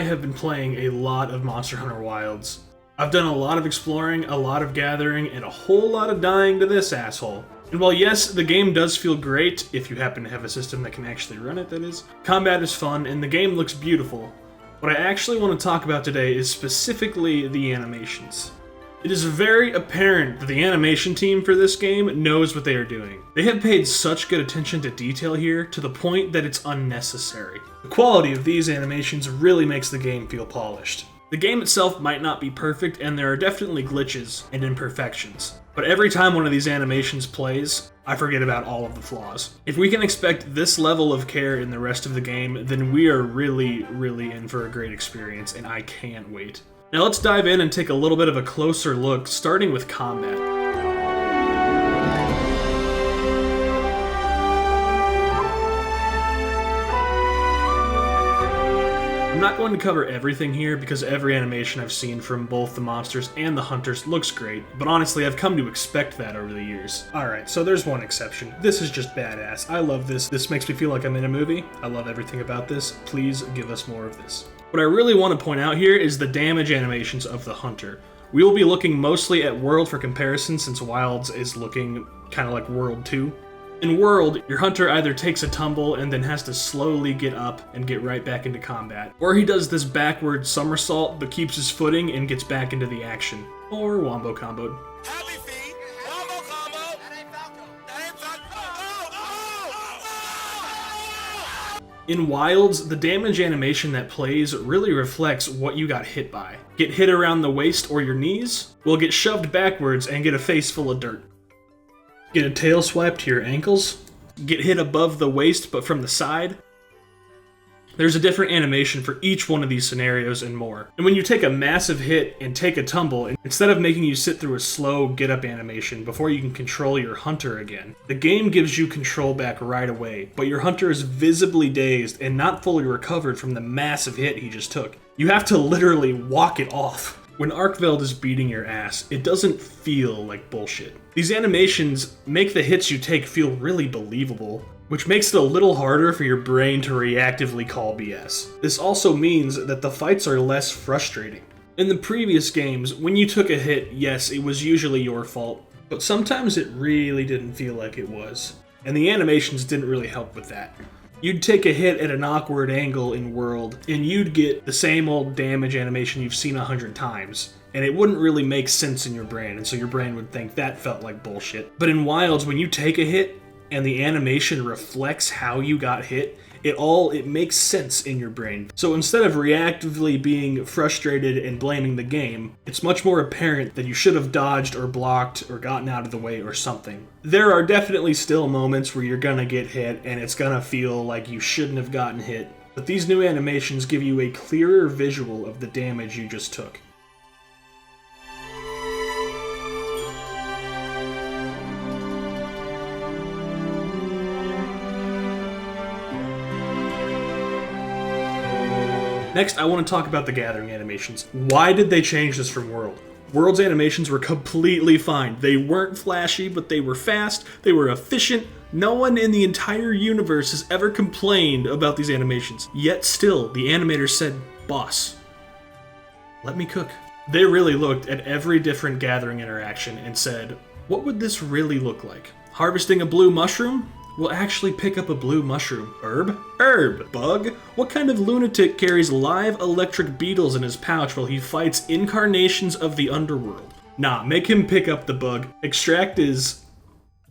have been playing a lot of Monster Hunter Wilds. I've done a lot of exploring, a lot of gathering, and a whole lot of dying to this asshole. And while yes, the game does feel great, if you happen to have a system that can actually run it, that is, combat is fun and the game looks beautiful. What I actually want to talk about today is specifically the animations. It is very apparent that the animation team for this game knows what they are doing. They have paid such good attention to detail here to the point that it's unnecessary. The quality of these animations really makes the game feel polished. The game itself might not be perfect, and there are definitely glitches and imperfections. But every time one of these animations plays, I forget about all of the flaws. If we can expect this level of care in the rest of the game, then we are really in for a great experience, and I can't wait. Now let's dive in and take a little bit of a closer look, starting with combat. I'm not going to cover everything here because every animation I've seen from both the monsters and the hunters looks great, but honestly I've come to expect that over the years. Alright, so there's one exception. This is just badass. I love this. This makes me feel like I'm in a movie. I love everything about this. Please give us more of this. What I really want to point out here is the damage animations of the hunter. We will be looking mostly at World for comparison since Wilds is looking kind of like World 2. In World, your hunter either takes a tumble and then has to slowly get up and get right back into combat, or he does this backward somersault but keeps his footing and gets back into the action, or wombo comboed. Happy feet, wombo combo. That ain't Falco. That ain't Falco. In Wilds, the damage animation that plays really reflects what you got hit by. Get hit around the waist or your knees? Well, get shoved backwards and get a face full of dirt. Get a tail swipe to your ankles? Get hit above the waist but from the side? There's a different animation for each one of these scenarios and more. And when you take a massive hit and take a tumble, instead of making you sit through a slow get-up animation before you can control your hunter again, the game gives you control back right away, but your hunter is visibly dazed and not fully recovered from the massive hit he just took. You have to literally walk it off. When Arkveld is beating your ass, it doesn't feel like bullshit. These animations make the hits you take feel really believable, which makes it a little harder for your brain to reactively call BS. This also means that the fights are less frustrating. In the previous games, when you took a hit, yes, it was usually your fault, but sometimes it really didn't feel like it was. And the animations didn't really help with that. You'd take a hit at an awkward angle in World, and you'd get the same old damage animation you've seen 100 times, and it wouldn't really make sense in your brain, and so your brain would think that felt like bullshit. But in Wilds, when you take a hit, and the animation reflects how you got hit, it makes sense in your brain. So instead of reactively being frustrated and blaming the game, it's much more apparent that you should have dodged or blocked or gotten out of the way or something. There are definitely still moments where you're gonna get hit and it's gonna feel like you shouldn't have gotten hit, but these new animations give you a clearer visual of the damage you just took. Next, I want to talk about the gathering animations. Why did they change this from World? World's animations were completely fine. They weren't flashy, but they were fast, they were efficient. No one in the entire universe has ever complained about these animations. Yet still, the animator said, "Boss, let me cook." They really looked at every different gathering interaction and said, what would this really look like? Harvesting a blue mushroom? We'll actually pick up a blue mushroom. Herb? Herb. Bug? What kind of lunatic carries live electric beetles in his pouch while he fights incarnations of the underworld? Nah, make him pick up the bug, extract his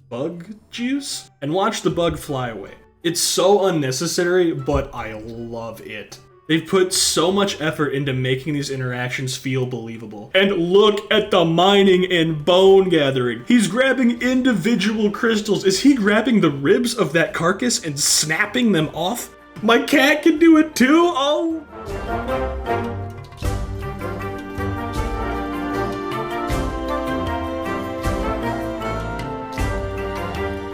bug juice, and watch the bug fly away. It's so unnecessary, but I love it. They've put so much effort into making these interactions feel believable. And look at the mining and bone gathering. He's grabbing individual crystals. Is he grabbing the ribs of that carcass and snapping them off? My cat can do it too? Oh!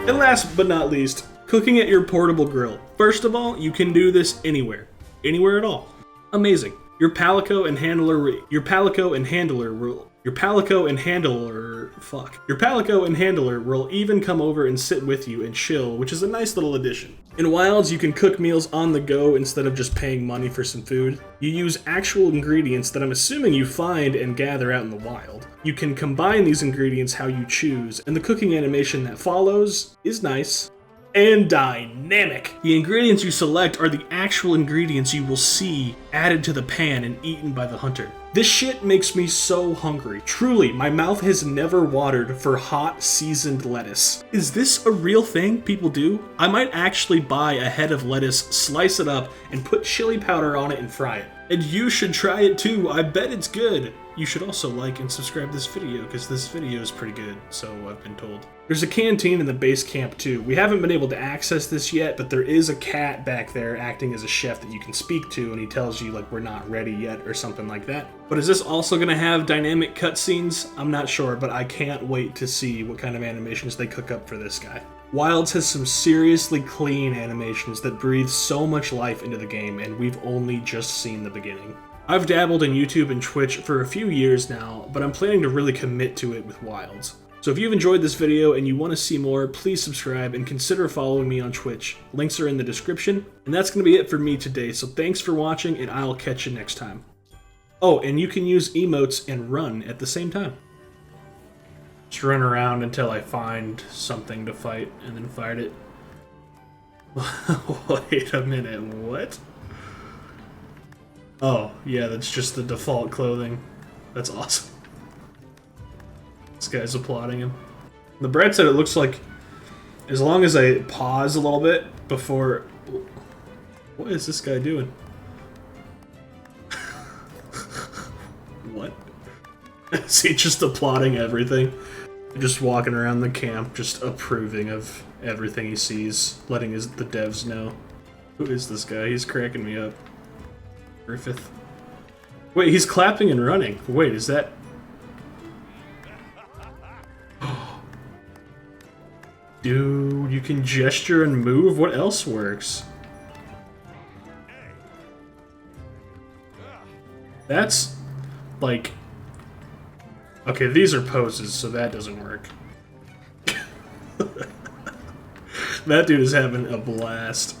And last but not least, cooking at your portable grill. First of all, you can do this anywhere. Anywhere at all. Amazing. Your palico and handler, your palico and handler will, your palico and handler, fuck. Your palico and handler will even come over and sit with you and chill, which is a nice little addition. In Wilds, you can cook meals on the go instead of just paying money for some food. You use actual ingredients that I'm assuming you find and gather out in the wild. You can combine these ingredients how you choose, and the cooking animation that follows is nice. And dynamic. The ingredients you select are the actual ingredients you will see added to the pan and eaten by the hunter. This shit makes me so hungry. Truly, my mouth has never watered for hot, seasoned lettuce. Is this a real thing people do? I might actually buy a head of lettuce, slice it up, and put chili powder on it and fry it. And you should try it too, I bet it's good. You should also like and subscribe this video, because this video is pretty good, so I've been told. There's a canteen in the base camp too. We haven't been able to access this yet, but there is a cat back there acting as a chef that you can speak to, and he tells you like we're not ready yet or something like that. But is this also gonna have dynamic cutscenes? I'm not sure, but I can't wait to see what kind of animations they cook up for this guy. Wilds has some seriously clean animations that breathe so much life into the game, and we've only just seen the beginning. I've dabbled in YouTube and Twitch for a few years now, but I'm planning to really commit to it with Wilds. So if you've enjoyed this video and you want to see more, please subscribe and consider following me on Twitch. Links are in the description. And that's going to be it for me today, so thanks for watching and I'll catch you next time. Oh, and you can use emotes and run at the same time. Just run around until I find something to fight and then fight it. Wait a minute, what? Oh, yeah, that's just the default clothing. That's awesome. This guy's applauding him. The Brad said it looks like, as long as I pause a little bit before... What is this guy doing? What? Is he just applauding everything? Just walking around the camp, just approving of everything he sees, letting the devs know. Who is this guy? He's cracking me up. Griffith. Wait, he's clapping and running. Wait, is that... Dude, you can gesture and move? What else works? That's... like... Okay, these are poses, so that doesn't work. That dude is having a blast.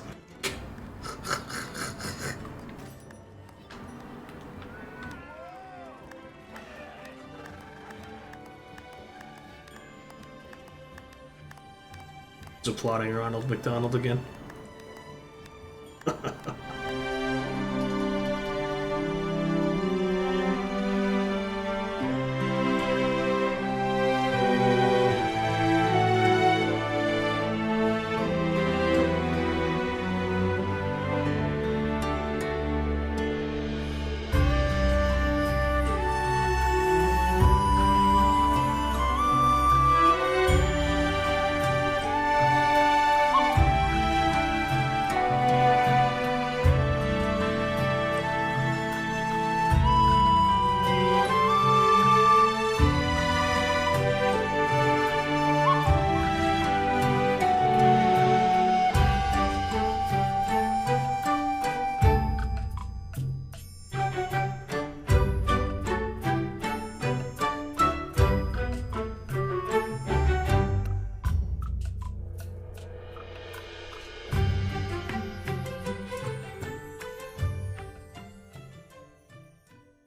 He's applauding Ronald McDonald again.